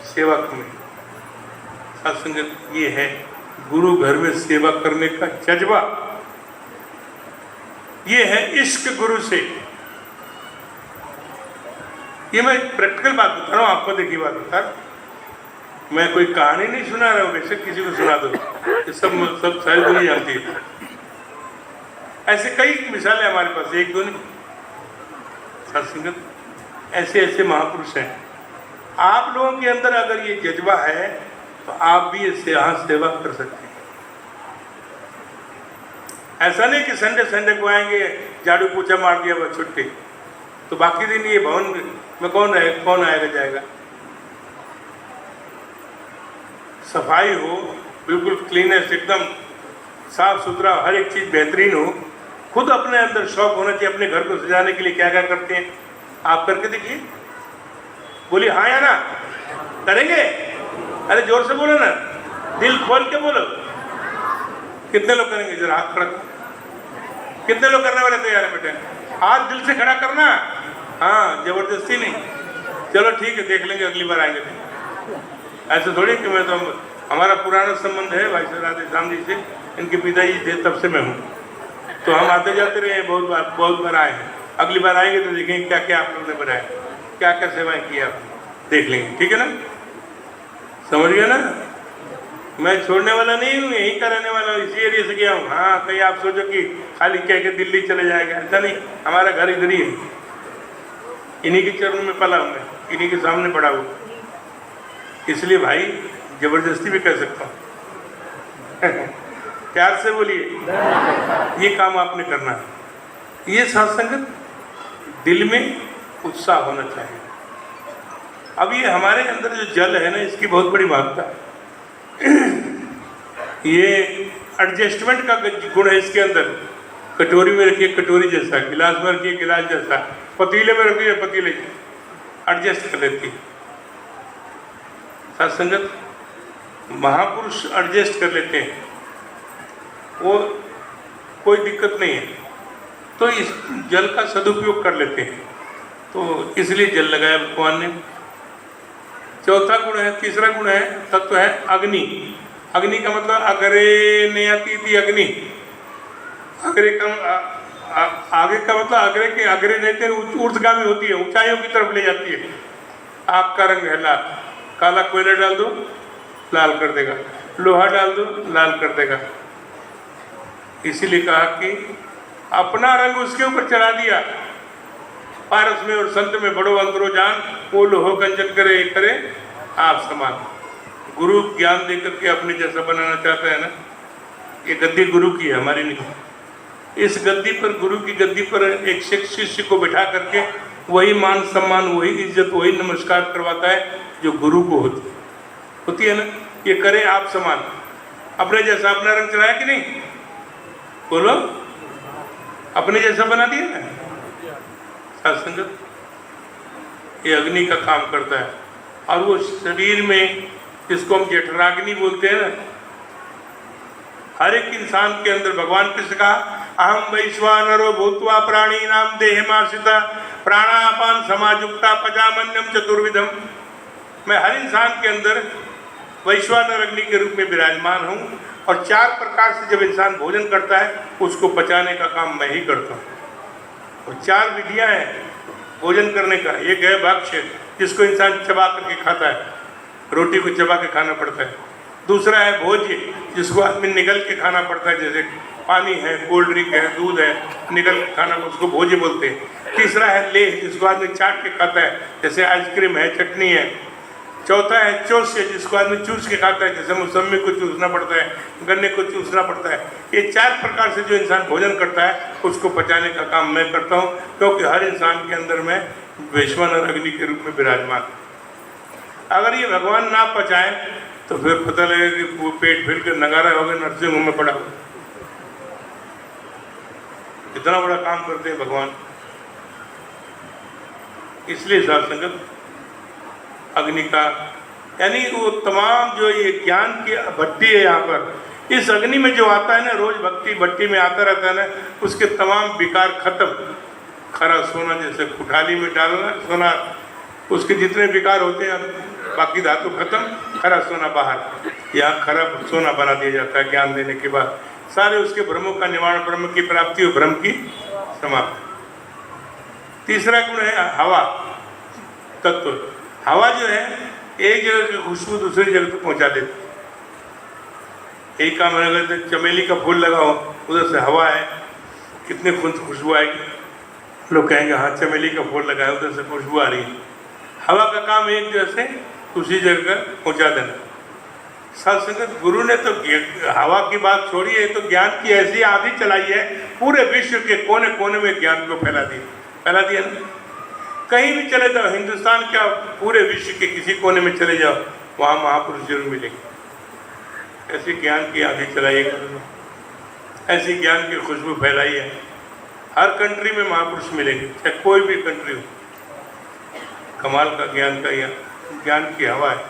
सेवा में। सत्संगत ये है गुरु घर में सेवा करने का जज्बा, ये है इश्क गुरु से। ये मैं प्रैक्टिकल बात बता रहा हूँ आपको, देखिए बात बता रहा हूँ, मैं कोई कहानी नहीं सुना रहा हूँ, वैसे किसी को सुना दो, ये सब सारी दुनिया जानती है। ऐसे कई मिसालें हमारे पास, एक दो नहीं। सत्संगत ऐसे ऐसे महापुरुष हैं। आप लोगों के अंदर अगर ये जज्बा है तो आप भी इससे यहाँ सेवा कर सकते हैं। ऐसा नहीं कि संडे को आएंगे, झाड़ू पोछा मार दिया बस छुट्टी, तो बाकी दिन ये भवन में कौन आएगा जाएगा? सफाई हो, बिल्कुल क्लीनेस, एकदम साफ सुथरा, हर एक चीज़ बेहतरीन हो। खुद अपने अंदर शौक होना चाहिए अपने घर को सजाने के लिए। क्या क्या करते हैं आप, करके देखिए। बोलिए हाँ या ना, करेंगे? अरे जोर से बोलो ना, दिल खोल के बोलो। कितने लोग करेंगे? जरा हाथ खड़ा करो। कितने लोग करने वाले तैयार है बेटे? हाथ दिल से खड़ा करना, हाँ, जबरदस्ती नहीं। चलो ठीक है, देख लेंगे, अगली बार आएंगे तो। ऐसे थोड़ी कि मैं तो, हमारा पुराना संबंध है भाई साहब राधे श्याम जी से, इनके पिताजी थे तब से मैं हूँ, तो हम आते जाते रहे हैं, बहुत बार आए हैं। अगली बार आएंगे तो देखेंगे क्या क्या आप लोगों ने बनाया, क्या क्या सेवाएं की आप, देख लेंगे। ठीक है ना, समझ गया ना? मैं छोड़ने वाला नहीं हूँ, यहीं का रहने वाला हूँ, इसी एरिया से गया हूँ। हाँ, कहीं आप सोचो कि खाली कह के दिल्ली चले जाएगा, ऐसा नहीं। हमारा घर इधर ही है, इन्हीं के चरणों में पला हूँ मैं, इन्हीं के सामने पड़ा हूँ। इसलिए भाई जबरदस्ती भी कर सकता हूँ। प्यार से बोलिए, ये काम आपने करना है। ये सत्संग दिल में उत्साह होना चाहिए। अब ये हमारे अंदर जो जल है ना, इसकी बहुत बड़ी महत्ता है। ये एडजस्टमेंट का गुण है इसके अंदर। कटोरी में रखिए कटोरी जैसा, गिलास में रखिए गिलास जैसा, पतीले में रखिए पतीले जैसा, एडजस्ट कर लेती है। सत्संगत महापुरुष एडजस्ट कर लेते हैं, वो कोई दिक्कत नहीं है, तो इस जल का सदुपयोग कर लेते हैं। तो इसलिए जल लगाया भगवान ने। चौथा गुण है, तीसरा गुण है, तत्व है अग्नि। अग्नि का मतलब अग्रे नयति थी अग्नि। अग्रे का आगे का मतलब अग्रे के अग्रे नयति ऊर्ध्वगामी होती है, ऊंचाइयों की तरफ ले जाती है। आग का रंग है लाल, काला कोयला डाल दो लाल कर देगा, लोहा डाल दो लाल कर देगा। इसीलिए कहा कि अपना रंग उसके ऊपर चढ़ा दिया। पारस में और संत में बड़ो अंतरो जान, वो लोहो कंचन करे करे आप समान। गुरु ज्ञान देकर के अपने जैसा बनाना चाहता है ना, ये गद्दी गुरु की है, हमारी नहीं। इस गद्दी पर, गुरु की गद्दी पर एक शिष्य को बैठा करके वही मान सम्मान, वही इज्जत, वही नमस्कार करवाता है जो गुरु को होती है ना। ये करे आप समान, अपने जैसा अपना रंग चढ़ाया कि नहीं? बोलो, अपने जैसा बना दिया ना। सत्संगत ये अग्नि का काम करता है। और वो शरीर में, जिसको हम जठराग्नि बोलते हैं ना, हर एक इंसान के अंदर भगवान कृष्ण का अहम वैश्वानरो भूत्वा प्राणी नाम देहमाश्रिता प्राणापान समायुक्ता पचामन्यम चतुर्विधम। मैं हर इंसान के अंदर वैश्वानर अग्नि के रूप में विराजमान हूँ, और 4 प्रकार से जब इंसान भोजन करता है उसको पचाने का काम मैं ही करता हूँ। और 4 विधियाँ हैं भोजन करने का। एक है भक्ष्य, जिसको इंसान चबा करके खाता है, रोटी को चबा के खाना पड़ता है। दूसरा है भोज्य, जिसको आदमी निगल के खाना पड़ता है, जैसे पानी है, कोल्ड ड्रिंक है, दूध है, निगल के खाना, उसको भोज्य बोलते हैं। तीसरा है लेह, जिसको आदमी चाट के खाता है, जैसे आइसक्रीम है, चटनी है। चौथा है चोष्य, जिसको आदमी चूस के खाता है, जैसे मौसमी को चूसना पड़ता है, गन्ने को चूसना पड़ता है। ये 4 प्रकार से जो इंसान भोजन करता है उसको पचाने का काम मैं करता हूँ, क्योंकि हर इंसान के अंदर मैं वैश्वानर अग्नि के रूप में विराजमान। अगर ये भगवान ना पचाए तो फिर पता लगेगा कि वो पेट फिर के नगारा हो गया, नर्सिंग होम में पड़ा हो। इतना बड़ा काम करते हैं भगवान। इसलिए सत्संगत अग्नि का, यानी वो तमाम जो ये ज्ञान की भट्टी है यहाँ पर, इस अग्नि में जो आता है ना, रोज भक्ति भट्टी में आता रहता है ना, उसके तमाम विकार खत्म। खरा सोना जैसे कुठाली में डालना सोना, उसके जितने विकार होते हैं बाकी धातु खत्म, खरा सोना बाहर। यहाँ खरा सोना बना दिया जाता है ज्ञान देने के बाद। सारे उसके भ्रमों का निवारण, ब्रह्म की प्राप्ति और भ्रम की समाप्ति। तीसरा गुण है हवा तत्व। हवा जो है एक जगह की खुशबू दूसरी जगह तक पहुंचा देती। एक काम अगर चमेली का फूल लगाओ, उधर से हवा है, कितने खुशबू आएगी। लोग कहेंगे हाँ चमेली का फूल लगाया, उधर से खुशबू आ रही है। हवा का काम एक जगह से दूसरी जगह पहुंचा देना। सत्संगत गुरु ने तो हवा की बात छोड़ी है, तो ज्ञान की ऐसी आंधी चलाई है, पूरे विश्व के कोने कोने में ज्ञान को फैला दिया ना। कहीं भी चले जाओ, हिंदुस्तान क्या पूरे विश्व के किसी कोने में चले जाओ, वहाँ महापुरुष जरूर मिलेंगे। ऐसे ज्ञान की आंधी चलाई है, ऐसी ज्ञान की खुशबू फैलाई है। हर कंट्री में महापुरुष मिलेंगे, चाहे कोई भी कंट्री हो। कमाल का ज्ञान का यह ज्ञान की हवा है।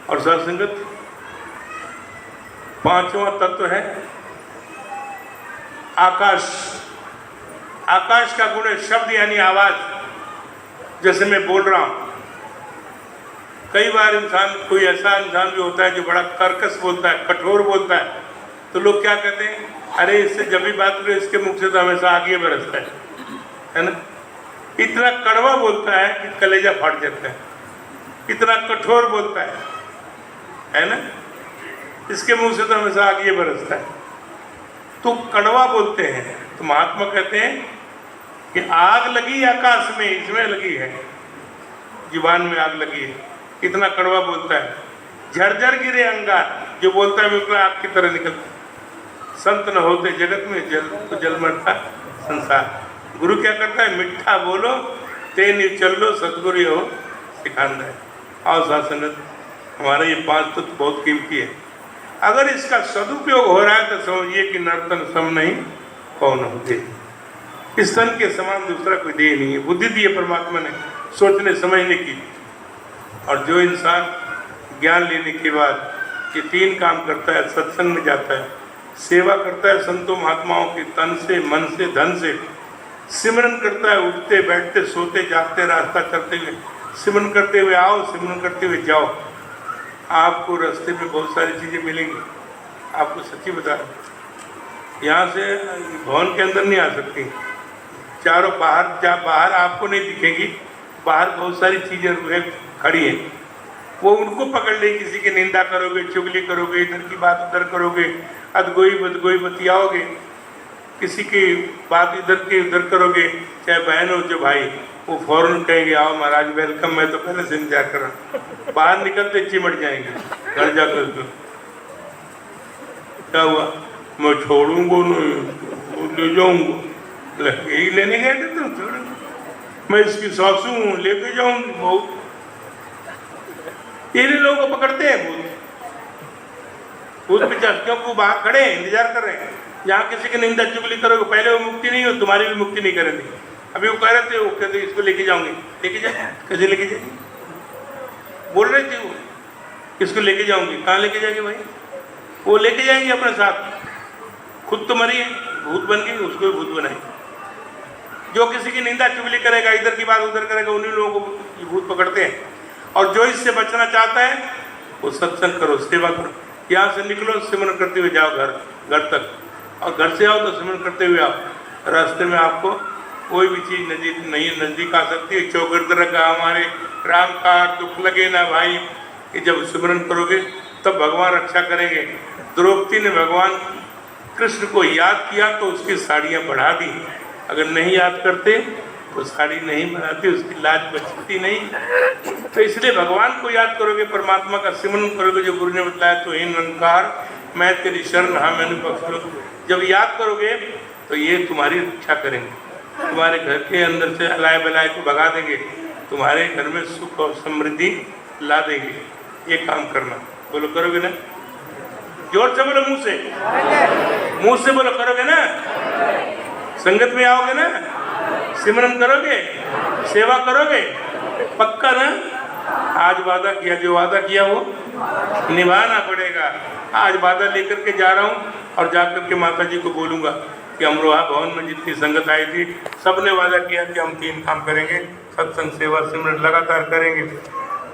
और साथ संगत, पांचवा तत्व है आकाश। आकाश का गुण है शब्द यानी आवाज। जैसे मैं बोल रहा हूं, कई बार इंसान, कोई ऐसा इंसान भी होता है जो बड़ा कर्कश बोलता है, कठोर बोलता है, तो लोग क्या कहते हैं, अरे इससे जब भी बात करो इसके मुख से तो हमेशा आगे बरसता है ना। इतना कड़वा बोलता है कि कलेजा फाट जाता है, इतना कठोर बोलता है ना, इसके मुंह से तो हमेशा आगे बरसता है। तो कड़वा बोलते हैं। तो महात्मा कहते हैं कि आग लगी आकाश में, इसमें लगी है, जुबान में आग लगी है, इतना कड़वा बोलता है। झरझर गिरे अंगार, जो बोलता है बिल्कुल आग की तरह निकलता है। संत न होते जगत में, जल तो जल मरता संसार। गुरु क्या करता है, मिठा बोलो तेन चलो, सतगुरु हो सिखांदा है। आओ साथ संगत, हमारा ये 5 तत्व बहुत कीमती है। अगर इसका सदुपयोग हो रहा है तो समझिए कि नर्तन सम नहीं कौन होते। इस तन के समान दूसरा कोई देह नहीं है। बुद्धि दी है परमात्मा ने सोचने समझने की। और जो इंसान ज्ञान लेने के बाद ये 3 काम करता है, सत्संग में जाता है, सेवा करता है संतों महात्माओं की तन से, मन से, धन से, सिमरन करता है उठते बैठते सोते जागते रास्ता चलते हुए, सिमरन करते हुए आओ, सिमरन करते हुए जाओ। आपको रास्ते में बहुत सारी चीज़ें मिलेंगी। आपको सच्ची बता रहा हूँ, यहाँ से भवन के अंदर नहीं आ सकती, चारों बाहर आपको नहीं दिखेंगी। बाहर बहुत सारी चीज़ें खड़ी हैं, वो उनको पकड़ ले। किसी की निंदा करोगे, चुगली करोगे, इधर की बात उधर करोगे, अदगोई बदगोई बतियाओगे, किसी की बात इधर की उधर करोगे, चाहे बहन हो चाहे भाई, वो फौरन कहेंगे आओ महाराज वेलकम, मैं तो पहले से इंतजार कर रहा हूँ। बाहर निकलते चिमट जाएंगे, घर जाकर क्या हुआ, मैं छोड़ूंगा नहीं, ले जाऊंगा। यही लेने गए थे तुम, छोड़ूंगा मैं इसकी सासू हूँ, लेके जाऊंगी। बहुत ये लोगों को पकड़ते हैं भूत पिचास, क्योंकि वो बाहर खड़े हैं, इंतजार कर रहे हैं। जहाँ किसी की निंदा चुगली करोगे, पहले वो मुक्ति नहीं हो, तुम्हारी भी मुक्ति नहीं करेंगे। अभी वो कह रहे थे, वो कहते इसको लेके जाऊंगे, लेके जाए, कैसे लेके जाएंगे, बोल रहे थे वो, किसको लेके जाऊंगी, कहाँ लेके जाएंगे भाई, वो लेके जाएंगे अपने साथ। खुद तो मरी है, भूत बन गई, उसको भी भूत बनाएंगे। जो किसी की निंदा चुगली करेगा, इधर की बात उधर करेगा, उन्हीं लोगों को ये भूत पकड़ते हैं। और जो इससे बचना चाहता है वो सत्संग करो, सेवा करो। यहाँ से निकलो, सिमरन करते हुए जाओ घर तक, और घर से आओ तो सिमरन करते हुए आओ। रास्ते में आपको कोई भी चीज़ नज़दीक आ सकती है। चौगिर्द रखा हमारे राम का दुख लगे ना भाई, कि जब सिमरन करोगे तब भगवान रक्षा करेंगे। द्रौपदी ने भगवान कृष्ण को याद किया तो उसकी साड़ियाँ बढ़ा दी, अगर नहीं याद करते तो साड़ी नहीं बनाती, उसकी लाज बचती नहीं। तो इसलिए भगवान को याद करोगे, परमात्मा का सिमरन करोगे, जो गुरु ने बताया, तो हे निरंकार मैं तेरी शरण हाँ मैंने बख्श लो। जब याद करोगे तो ये तुम्हारी रक्षा करेंगे, तुम्हारे घर के अंदर से अलाय बलाय को भगा देंगे, तुम्हारे घर में सुख और समृद्धि ला देंगे। ये काम करना, बोलो करोगे ना, जोर से बोलो, मुंह से बोलो, करोगे ना, संगत में आओगे ना, सिमरन करोगे, सेवा करोगे, पक्का ना। आज वादा किया, जो वादा किया वो निभाना पड़ेगा। आज वादा लेकर के जा रहा हूँ और जाकर के माता जी को बोलूँगा कि अमरोहा भवन में जितनी संगत आई थी सबने वादा किया कि हम 3 काम करेंगे, सत्संग सेवा सिमरन लगातार करेंगे।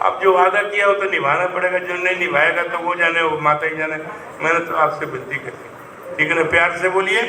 अब जो वादा किया वो तो निभाना पड़ेगा, जो नहीं निभाएगा तो वो जाने, वो माता ही जाने। मैंने तो आपसे विनती करी, ठीक है ना, प्यार से बोलिए।